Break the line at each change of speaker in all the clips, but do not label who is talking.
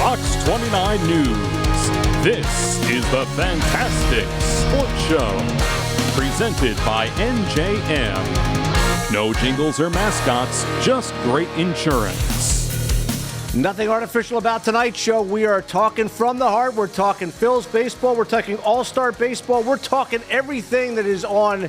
Fox 29 News. This is the Phantastic Sports Show, presented by NJM. No jingles or mascots, just great insurance.
Nothing artificial about tonight's show. We are talking from the heart. We're talking Phil's baseball. We're talking all-star baseball. We're talking everything that is on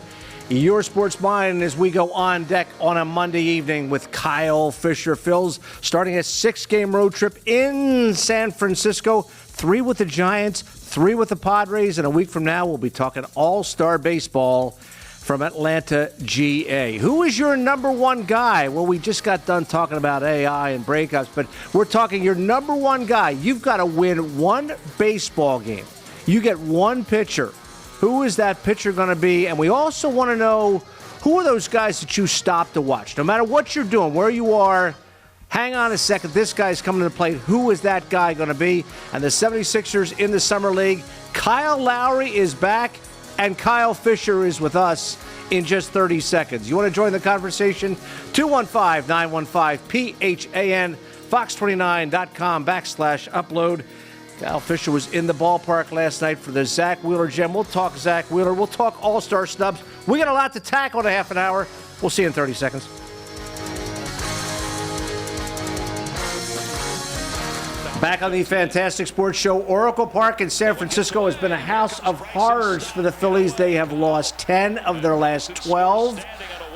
your sports mind as we go on deck on a Monday evening with Kyle Fisher. Phil's starting a 6-game road trip in San Francisco. 3 with the Giants, 3 with the Padres, and a week from now we'll be talking all-star baseball from Atlanta, GA. Who is your number one guy? Well, we just got done talking about AI and breakups, but we're talking your number one guy. You've got to win one baseball game. You get one pitcher. Who is that pitcher going to be? And we also want to know, who are those guys that you stop to watch? No matter what you're doing, where you are, hang on a second. This guy's coming to the plate. Who is that guy going to be? And the 76ers in the Summer League. Kyle Lowry is back, and Kyle Fisher is with us in just 30 seconds. You want to join the conversation? 215-915-PHAN, fox29.com/upload. Kyle Fisher was in the ballpark last night for the Zack Wheeler Gem. We'll talk Zack Wheeler. We'll talk All-Star snubs. We got a lot to tackle in a half an hour. We'll see you in 30 seconds. Back on the Phantastic Sports Show, Oracle Park in San Francisco has been a house of horrors for the Phillies. They have lost 10 of their last 12.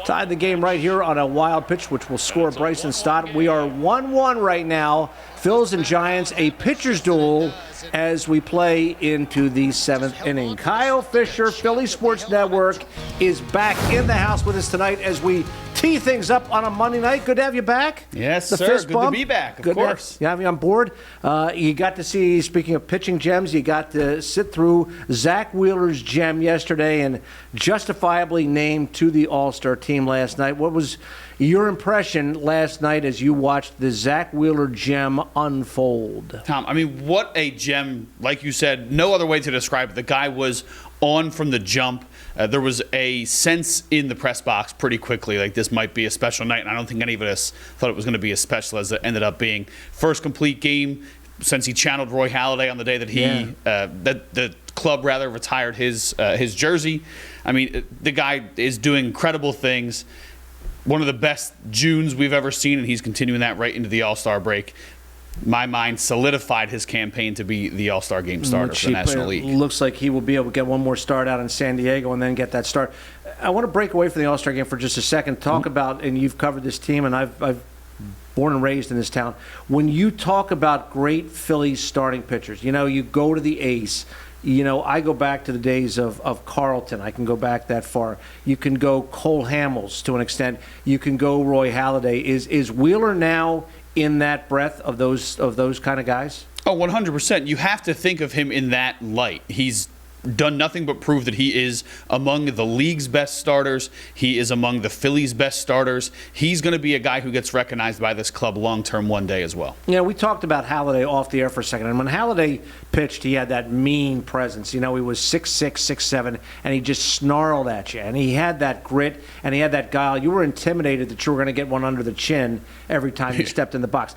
Tied the game right here on a wild pitch, which will score Bryson Stott. We are 1-1 right now. Phils and Giants, a pitcher's duel as we play into the 7th inning. Kyle Fisher, Philly Sports Network, is back in the house with us tonight as we tee things up on a Monday night. Good to have you back.
Yes,
the
sir.
fist
Good
bump.
to be back, of
Good
course.
to have you on board. You got to see, speaking of pitching gems, you got to sit through Zack Wheeler's gem yesterday and justifiably named to the All-Star team last night. What was your impression last night as you watched the Zack Wheeler gem unfold?
Tom, I mean, what a gem. Like you said, no other way to describe it. The guy was on from the jump. There was a sense in the press box pretty quickly, like this might be a special night, and I don't think any of us thought it was going to be as special as it ended up being. First complete game since he channeled Roy Halladay on the day that that the club retired his jersey. I mean, the guy is doing incredible things. One of the best Junes we've ever seen, and he's continuing that right into the All-Star break. My mind solidified his campaign to be the All-Star game starter for the National League.
Looks like he will be able to get one more start out in San Diego and then get that start. I want to break away from the All-Star game for just a second. Talk about, and you've covered this team, and I've born and raised in this town. When you talk about great Phillies starting pitchers, you know, you go to the ace. You know, I go back to the days of Carlton. I can go back that far. You can go Cole Hamels to an extent. You can go Roy Halladay. Is Wheeler now in that breath of those kind of guys?
Oh, 100%. You have to think of him in that light. He's done nothing but prove that he is among the league's best starters. He is among the Phillies' best starters. He's going to be a guy who gets recognized by this club long-term one day as well.
You know, we talked about Halladay off the air for a second, and when Halladay pitched, he had that mean presence. You know, he was 6'6", 6'7", and he just snarled at you, and he had that grit, and he had that guile. You were intimidated that you were going to get one under the chin every time he stepped in the box.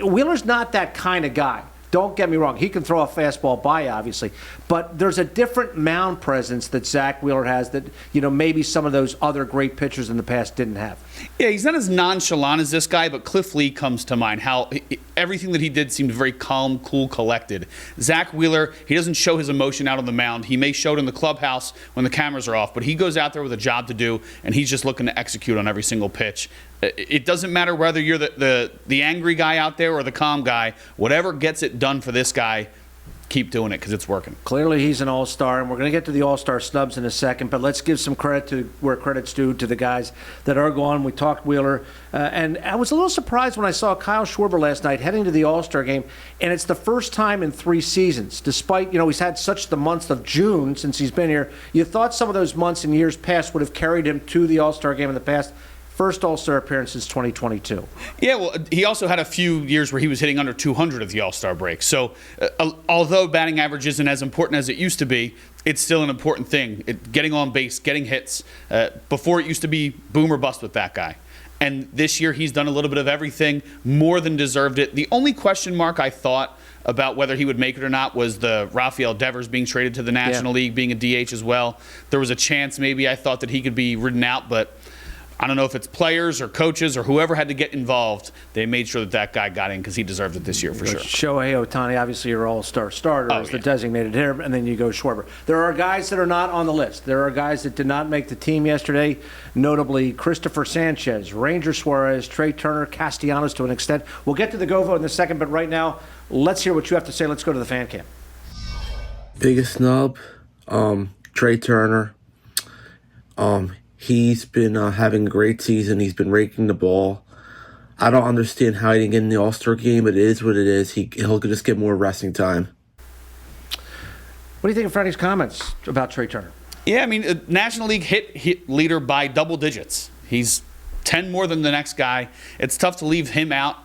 Wheeler's not that kind of guy. Don't get me wrong. He can throw a fastball by, obviously. But there's a different mound presence that Zack Wheeler has that, you know, maybe some of those other great pitchers in the past didn't have.
Yeah, he's not as nonchalant as this guy, but Cliff Lee comes to mind. How everything that he did seemed very calm, cool, collected. Zack Wheeler, he doesn't show his emotion out on the mound. He may show it in the clubhouse when the cameras are off, but he goes out there with a job to do, and he's just looking to execute on every single pitch. It doesn't matter whether you're the angry guy out there or the calm guy. Whatever gets it done for this guy, keep doing it because it's working.
Clearly he's an all-star, and we're going to get to the all-star snubs in a second, but let's give some credit to where credit's due to the guys that are gone. We talked Wheeler, and I was a little surprised when I saw Kyle Schwarber last night heading to the all-star game, and it's the first time in 3 seasons, despite, you know, he's had such the month of June since he's been here. You thought some of those months in years past would have carried him to the all-star game in the past. First All-Star appearance since 2022.
Yeah, well, he also had a few years where he was hitting under 200 at the All-Star break. So although batting average isn't as important as it used to be, it's still an important thing. Getting on base, getting hits. Before it used to be boom or bust with that guy. And this year he's done a little bit of everything, more than deserved it. The only question mark I thought about whether he would make it or not was the Rafael Devers being traded to the National League, being a DH as well. There was a chance maybe I thought that he could be ridden out, but I don't know if it's players or coaches or whoever had to get involved. They made sure that guy got in because he deserved it this year for sure.
Shohei Ohtani, obviously your all-star starter, is the designated hitter, and then you go Schwarber. There are guys that are not on the list. There are guys that did not make the team yesterday, notably Christopher Sanchez, Ranger Suarez, Trey Turner, Castellanos to an extent. We'll get to the go vote in a second, but right now, let's hear what you have to say. Let's go to the fan cam.
Biggest snub, Trey Turner. He's been having a great season. He's been raking the ball. I don't understand how he didn't get in the All-Star game, but it is what it is. He'll just get more resting time.
What do you think of Freddie's comments about Trey Turner?
Yeah, I mean, National League hit leader by double digits. He's 10 more than the next guy. It's tough to leave him out.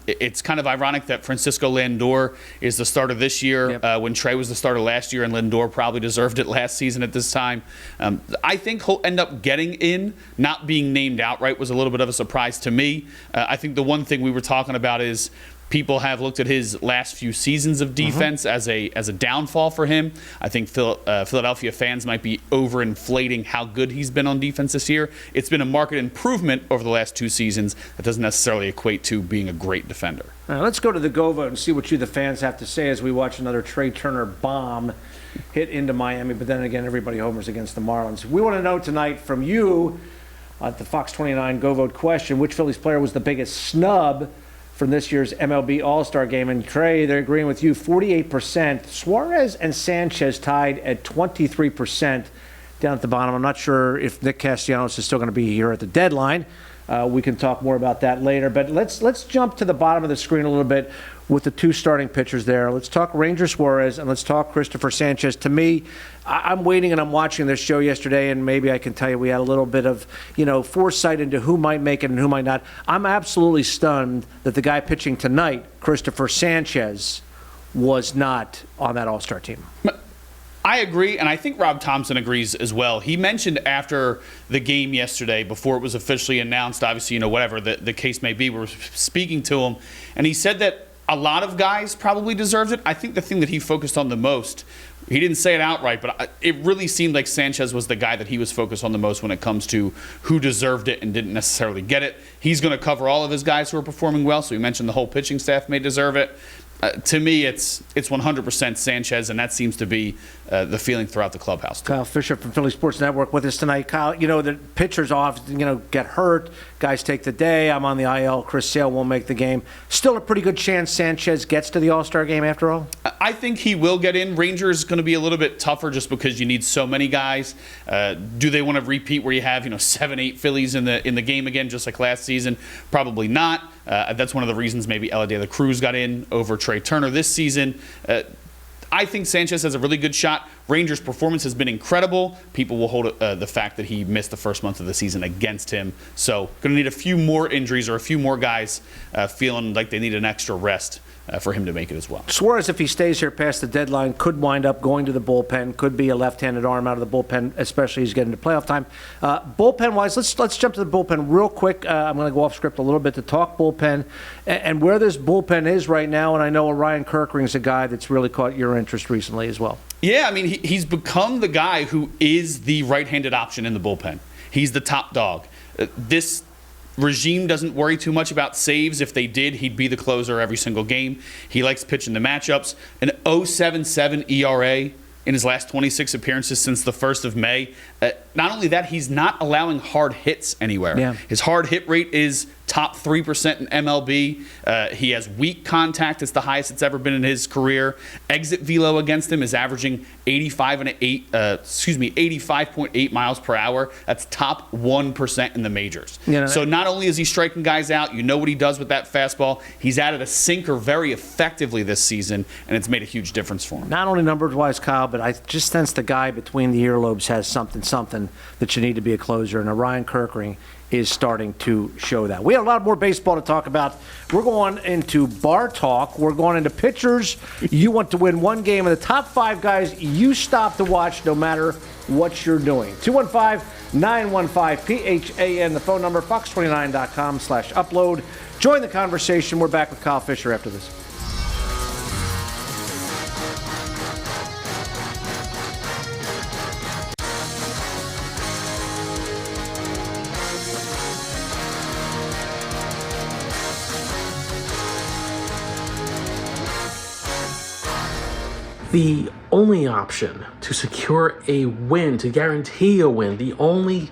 It's kind of ironic that Francisco Lindor is the starter this year when Trey was the starter last year, and Lindor probably deserved it last season at this time. I think he'll end up getting in. Not being named outright was a little bit of a surprise to me. I think the one thing we were talking about is people have looked at his last few seasons of defense as a downfall for him. I think Philadelphia fans might be overinflating how good he's been on defense this year. It's been a marked improvement over the last 2 seasons. That doesn't necessarily equate to being a great defender.
All right, let's go to the go vote and see what you, the fans, have to say as we watch another Trey Turner bomb hit into Miami. But then again, everybody homers against the Marlins. We want to know tonight from you at the Fox 29 go vote question, which Phillies player was the biggest snub from this year's MLB All-Star Game? And Trey, they're agreeing with you, 48%. Suarez and Sanchez tied at 23% down at the bottom. I'm not sure if Nick Castellanos is still going to be here at the deadline. We can talk more about that later. But let's jump to the bottom of the screen a little bit with the 2 starting pitchers there. Let's talk Ranger Suarez and let's talk Christopher Sanchez. To me, I'm waiting and I'm watching this show yesterday, and maybe I can tell you we had a little bit of, foresight into who might make it and who might not. I'm absolutely stunned that the guy pitching tonight, Christopher Sanchez, was not on that All-Star team.
I agree, and I think Rob Thompson agrees as well. He mentioned after the game yesterday, before it was officially announced, obviously, whatever the case may be, we're speaking to him, and he said that a lot of guys probably deserved it. I think the thing that he focused on the most, he didn't say it outright, but it really seemed like Sanchez was the guy that he was focused on the most when it comes to who deserved it and didn't necessarily get it. He's going to cover all of his guys who are performing well, so he mentioned the whole pitching staff may deserve it. To me, it's 100% Sanchez, and that seems to be the feeling throughout the clubhouse.
Kyle Fisher from Philly Sports Network with us tonight. Kyle, the pitchers often, get hurt. Guys take the day. I'm on the IL. Chris Sale won't make the game. Still a pretty good chance Sanchez gets to the All-Star game after all?
I think he will get in. Rangers is going to be a little bit tougher just because you need so many guys. Do they want to repeat where you have 7-8 Phillies in the game again, just like last season? Probably not. That's one of the reasons maybe Ella De La Cruz got in over Trey Turner this season. I think Sanchez has a really good shot. Rangers' performance has been incredible. People will hold the fact that he missed the first month of the season against him. So going to need a few more injuries or a few more guys feeling like they need an extra rest for him to make it as well.
Suarez, if he stays here past the deadline, could wind up going to the bullpen, could be a left-handed arm out of the bullpen, especially as he's getting to playoff time. Bullpen-wise, let's jump to the bullpen real quick. I'm going to go off script a little bit to talk bullpen and where this bullpen is right now, and I know Ryan Kirkring's a guy that's really caught your interest recently as well. Yeah,
I mean, he's become the guy who is the right-handed option in the bullpen. He's the top dog. This regime doesn't worry too much about saves. If they did, he'd be the closer every single game. He likes pitching the matchups. An 0.77 ERA in his last 26 appearances since the 1st of May. Not only that, he's not allowing hard hits anywhere.
Yeah.
His hard hit rate is top 3% in MLB. He has weak contact. It's the highest it's ever been in his career. Exit velo against him is averaging 85.8 miles per hour. That's top 1% in the majors. So not only is he striking guys out, you know what he does with that fastball. He's added a sinker very effectively this season, and it's made a huge difference for him.
Not only numbers-wise, Kyle, but I just sense the guy between the earlobes has something that you need to be a closer. And Ryan Kirkring, is starting to show that. We have a lot more baseball to talk about. We're going into bar talk. We're going into pitchers. You want to win one game, and the top 5 guys you stop to watch no matter what you're doing. 215-915-PHAN, the phone number, fox29.com/upload. Join the conversation. We're back with Kyle Fisher after this.
The only option to secure a win, to guarantee a win, the only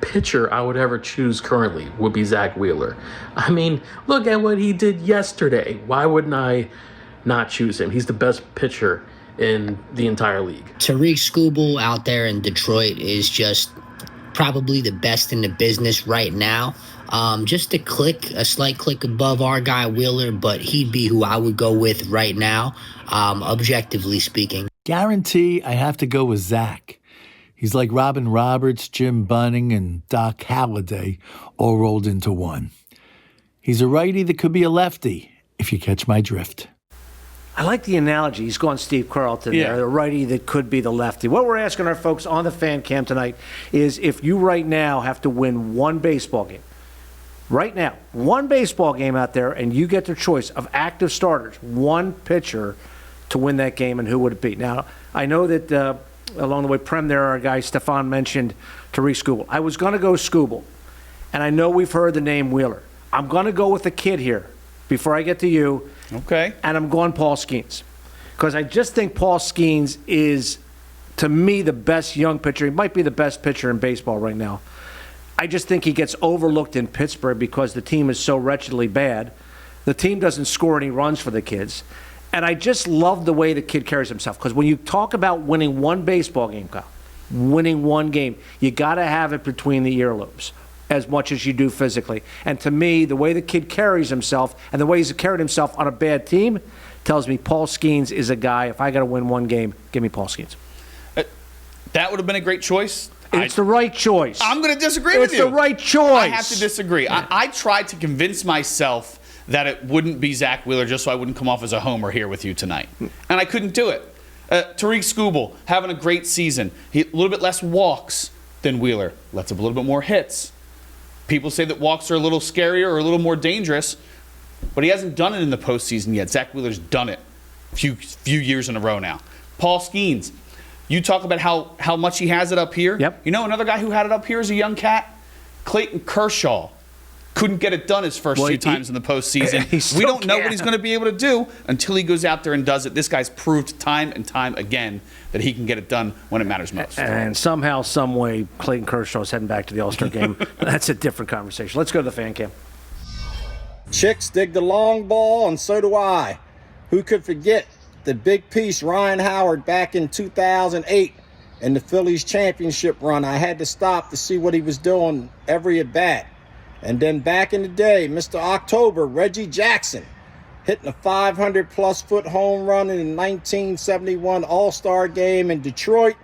pitcher I would ever choose currently would be Zack Wheeler. I mean, look at what he did yesterday. Why wouldn't I not choose him? He's the best pitcher in the entire league.
Tariq Skubal out there in Detroit is just probably the best in the business right now. Just a slight click above our guy Wheeler, but he'd be who I would go with right now, objectively speaking.
Guarantee I have to go with Zach. He's like Robin Roberts, Jim Bunning, and Doc Halladay all rolled into one. He's a righty that could be a lefty, if you catch my drift.
I like the analogy. He's gone Steve Carlton there, the righty that could be the lefty. What we're asking our folks on the fan cam tonight is if you right now have to win one baseball game, right now, one baseball game out there, and you get the choice of active starters, one pitcher to win that game, and who would it be? Now, I know that along the way, Prem there, our guy Stefan mentioned Tariq Skubal. I was going to go Skubal, and I know we've heard the name Wheeler. I'm going to go with the kid here before I get to you.
Okay.
And I'm going Paul Skeens, because I just think Paul Skeens is, to me, the best young pitcher. He might be the best pitcher in baseball right now. I just think he gets overlooked in Pittsburgh because the team is so wretchedly bad. The team doesn't score any runs for the kids. And I just love the way the kid carries himself. Because when you talk about winning one baseball game, Kyle, winning one game, you got to have it between the earlobes as much as you do physically. And to me, the way the kid carries himself and the way he's carried himself on a bad team tells me Paul Skeens is a guy, if I got to win one game, give me Paul Skeens.
That would have been a great choice.
It's the right choice.
I'm going to disagree with you.
It's the right choice.
I have to disagree. Yeah. I tried to convince myself that it wouldn't be Zack Wheeler just so I wouldn't come off as a homer here with you tonight. And I couldn't do it. Tariq Skubal having a great season. A little bit less walks than Wheeler. Lets up a little bit more hits. People say that walks are a little scarier or a little more dangerous, but he hasn't done it in the postseason yet. Zack Wheeler's done it a few years in a row now. Paul Skeens. You talk about how much he has it up here.
Yep.
You know another guy who had it up here as a young cat? Clayton Kershaw. Couldn't get it done his first few times in the postseason. We don't know what he's going to be able to do until he goes out there and does it. This guy's proved time and time again that he can get it done when it matters most.
And somehow, some way, Clayton Kershaw's heading back to the All-Star game. That's a different conversation. Let's go to the fan cam.
Chicks dig the long ball, and so do I. Who could forget the big piece Ryan Howard back in 2008 in the Phillies championship run? I had to stop to see what he was doing every at bat. And then back in the day, Mr. October, Reggie Jackson, hitting a 500-plus foot home run in the 1971 All-Star game in Detroit.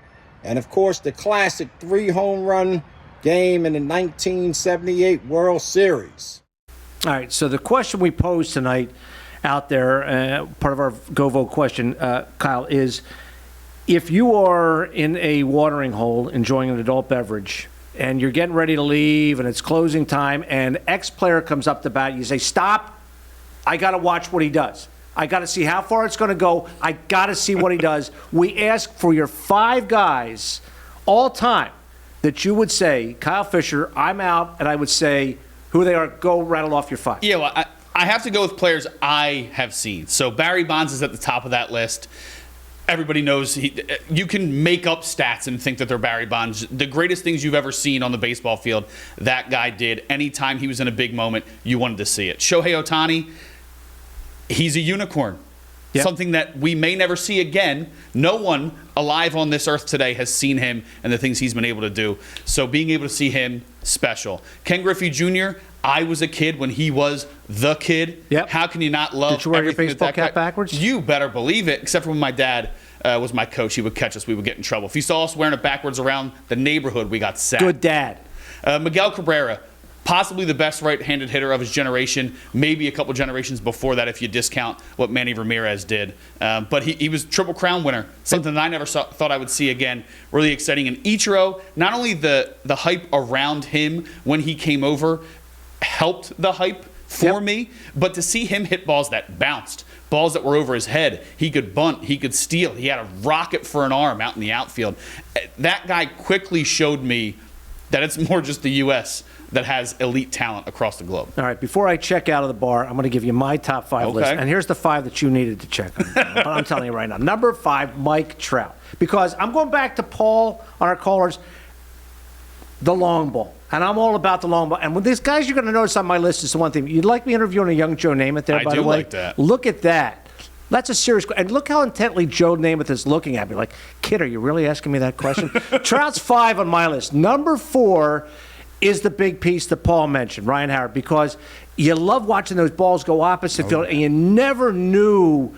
And, of course, the classic 3-home run game in the 1978 World Series.
All right, so the question we posed tonight out there, part of our Go Vote question, Kyle, is if you are in a watering hole enjoying an adult beverage and you're getting ready to leave and it's closing time and X player comes up to bat, you say, stop, I got to watch what he does. I got to see how far it's going to go. I got to see what he does. We ask for your 5 guys all time that you would say, Kyle Fisher, I'm out, and I would say who they are. Go rattle off your 5.
Yeah, well, I have to go with players I have seen. So Barry Bonds is at the top of that list. Everybody knows you can make up stats and think that they're Barry Bonds. The greatest things you've ever seen on the baseball field, that guy did. Anytime he was in a big moment, you wanted to see it. Shohei Ohtani, he's a unicorn. Yep. Something that we may never see again. No one alive on this earth today has seen him and the things he's been able to do. So being able to see him, special. Ken Griffey Jr., I was a kid when he was the kid.
Yep.
How can you not love
Did you wear your
everything
baseball
that guy?
cap backwards?
You better believe it, except for when my dad was my coach. He would catch us. We would get in trouble. If you saw us wearing it backwards around the neighborhood, we got sacked.
Good dad.
Miguel Cabrera, possibly the best right-handed hitter of his generation, maybe a couple generations before that if you discount what Manny Ramirez did. But he was Triple Crown winner, something that I never thought I would see again. Really exciting. And Ichiro, not only the hype around him when he came over helped the hype for me, but to see him hit balls that bounced, balls that were over his head. He could bunt, he could steal, he had a rocket for an arm out in the outfield. That guy quickly showed me that it's more just the U.S. that has elite talent across the globe.
All right, before I check out of the bar, I'm going to give you my top 5 list. And here's the 5 that you needed to check on. But I'm telling you right now. Number 5, Mike Trout. Because I'm going back to Paul on our callers, the long ball. And I'm all about the long ball. And with these guys you're going to notice on my list is the one thing. You'd like me interviewing a young Joe Namath there, by the way?
I do like that.
Look at that. That's a serious question. And look how intently Joe Namath is looking at me. Like, kid, are you really asking me that question? Trout's 5 on my list. Number 4 is the big piece that Paul mentioned, Ryan Howard, because you love watching those balls go opposite field, and you never knew.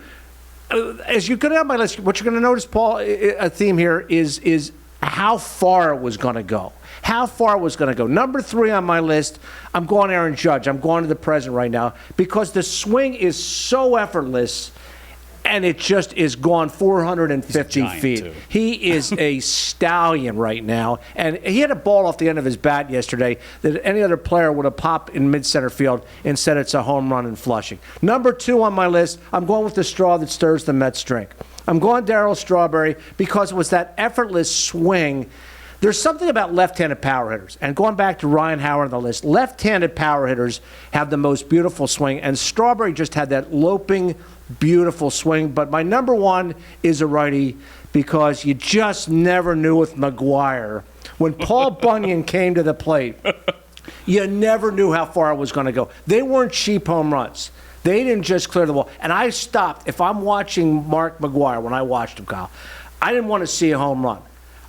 As you go down my list, what you're going to notice, Paul, a theme here is how far it was going to go. How far it was going to go. Number 3 on my list, I'm going Aaron Judge. I'm going to the present right now because the swing is so effortless. And it just is gone 450 feet.
Too.
He is a stallion right now. And he had a ball off the end of his bat yesterday that any other player would have popped in mid-center field. Instead, it's a home run in Flushing. Number 2 on my list, I'm going with the straw that stirs the Mets drink. I'm going Darryl Strawberry because it was that effortless swing. There's something about left-handed power hitters. And going back to Ryan Howard on the list, left-handed power hitters have the most beautiful swing. And Strawberry just had that loping, beautiful swing. But my number 1 is a righty because you just never knew with McGuire. When Paul Bunyan came to the plate, you never knew how far it was going to go. They weren't cheap home runs. They didn't just clear the ball. And I stopped. If I'm watching Mark McGuire, when I watched him, Kyle, I didn't want to see a home run.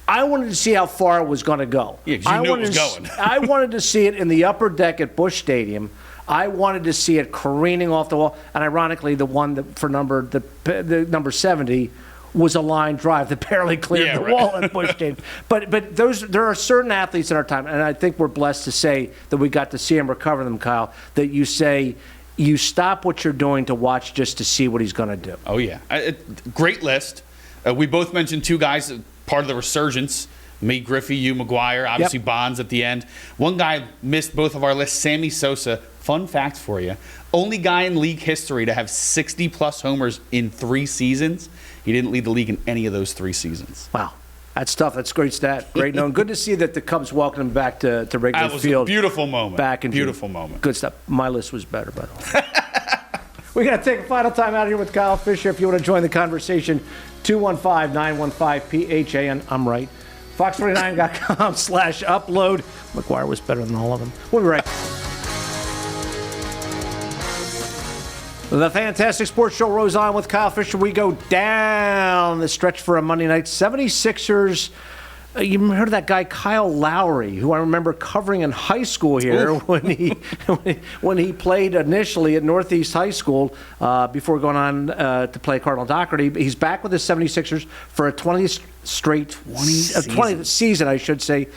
I wanted to see how far it was going to go.
Yeah, because you knew it was going.
I wanted to see it in the upper deck at Busch Stadium. I wanted to see it careening off the wall. And ironically, the one that for the number 70 was a line drive that barely cleared the wall at Busch Stadium. But there are certain athletes in our time, and I think we're blessed to say that we got to see him recover them, Kyle, that you say you stop what you're doing to watch just to see what he's going to do.
Oh, yeah. Great list. We both mentioned 2 guys part of the resurgence. Me, Griffey, you, McGuire, obviously Bonds at the end. One guy missed both of our lists, Sammy Sosa. Fun fact for you. Only guy in league history to have 60-plus homers in 3 seasons. He didn't lead the league in any of those 3 seasons.
Wow. That's tough. That's a great stat. Great known. Good to see that the Cubs welcomed him back to Wrigley Field.
That was a beautiful moment.
Back in
beautiful
June.
moment.
Good stuff. My list was better, by the way. We got to take a final time out here with Kyle Fisher. If you want to join the conversation, 215-915-PHAN. I'm right. Fox49.com/upload. McGuire was better than all of them. We'll be right back. The Phantastic Sports Show rolls on with Kyle Fisher. We go down the stretch for a Monday night. 76ers. You heard of that guy Kyle Lowry, who I remember covering in high school here when he played initially at Northeast High School before going on to play Cardinal Doherty. He's back with the 76ers for a 20th season, I should say,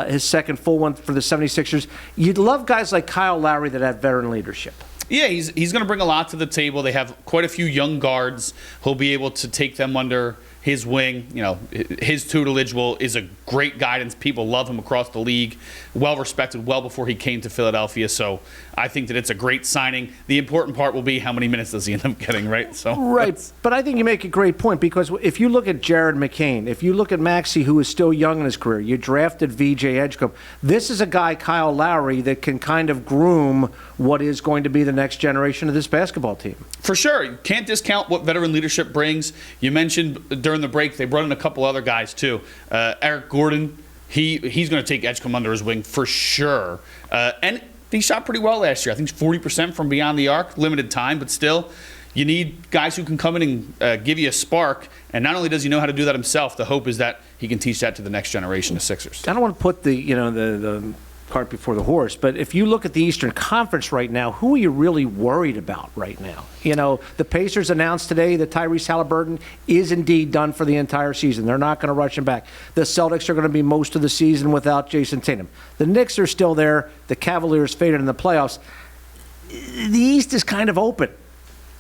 his second full one for the 76ers. You'd love guys like Kyle Lowry that have veteran leadership.
Yeah, he's going to bring a lot to the table. They have quite a few young guards. He'll be able to take them under his wing. You know, his tutelage is a great guidance. People love him across the league. Well respected well before he came to Philadelphia. So I think that it's a great signing. The important part will be how many minutes does he end up getting, right? So
right. But I think you make a great point because if you look at Jared McCain, if you look at Maxey, who is still young in his career, you drafted VJ Edgecombe. This is a guy, Kyle Lowry, that can kind of groom what is going to be the next generation of this basketball team.
For sure. You can't discount what veteran leadership brings. You mentioned during the break they brought in a couple other guys too. Eric Gordon, he's going to take Edgecombe under his wing for sure. And he shot pretty well last year. I think 40% from beyond the arc, limited time, but still. You need guys who can come in and give you a spark. And not only does he know how to do that himself, the hope is that he can teach that to the next generation of Sixers.
I don't want to put the cart before the horse. But if you look at the Eastern Conference right now, who are you really worried about right now? You know, the Pacers announced today that Tyrese Halliburton is indeed done for the entire season. They're not going to rush him back. The Celtics are going to be most of the season without Jason Tatum. The Knicks are still there. The Cavaliers faded in the playoffs. The East is kind of open.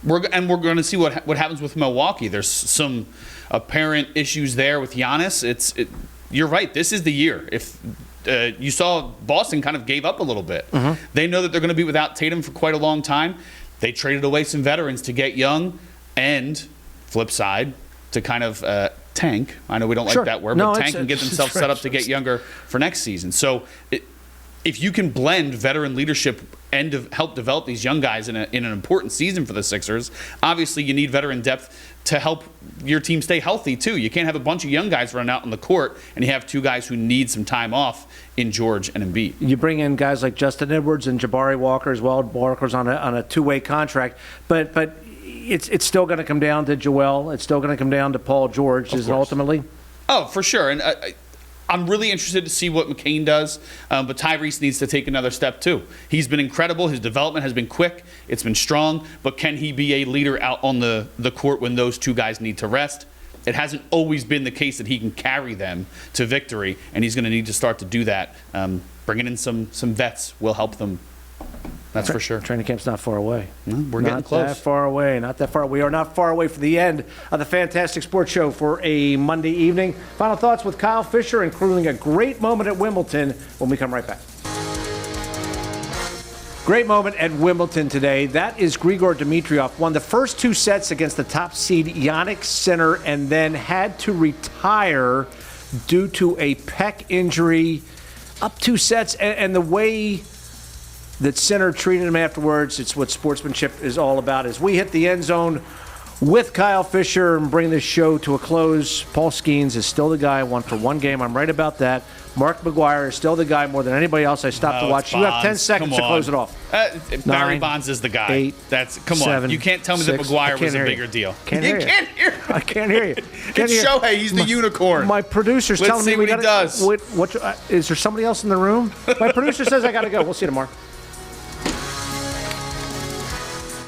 We're going to see what happens with Milwaukee. There's some apparent issues there with Giannis. You're right. This is the year. If you saw Boston kind of gave up a little bit. Mm-hmm. They know that they're going to be without Tatum for quite a long time. They traded away some veterans to get young, and flip side, to kind of tank. I know we don't like that word, but tank and get themselves set up to get younger for next season. So if you can blend veteran leadership and help develop these young guys in an important season for the Sixers, obviously you need veteran depth to help your team stay healthy too. You can't have a bunch of young guys running out on the court and you have two guys who need some time off in George and Embiid.
You bring in guys like Justin Edwards and Jabari Walker as well. Walker's on a two-way contract, but it's still going to come down to Joel. It's still going to come down to Paul George, ultimately.
Oh, for sure. And I'm really interested to see what McCain does, but Tyrese needs to take another step too. He's been incredible. His development has been quick. It's been strong. But can he be a leader out on the court when those two guys need to rest? It hasn't always been the case that he can carry them to victory, and he's going to need to start to do that. Bringing in some vets will help them. That's for sure.
Training camp's not far away.
We're getting close.
Not that far away. Not that far. We are not far away from the end of the Phantastic Sports Show for a Monday evening. Final thoughts with Kyle Fisher, including a great moment at Wimbledon when we come right back. Great moment at Wimbledon today. That is Grigor Dimitrov. Won the first two sets against the top seed Yannick Sinner and then had to retire due to a pec injury. Up two sets, and the way that Sinner treated him afterwards, it's what sportsmanship is all about. As we hit the end zone with Kyle Fisher and bring this show to a close, Paul Skeens is still the guy, won for one game. I'm right about that. Mark McGuire is still the guy more than anybody else I stopped to watch. You have 10 seconds to close it off.
Barry Bonds is the guy.
8,
Come
7,
on. You can't tell me
6,
that McGuire was a bigger deal.
Can't hear you. I can't hear you.
It's Shohei. He's the unicorn.
My producer's telling me
what he does.
Is there somebody else in the room? My producer says I got to go. We'll see you tomorrow.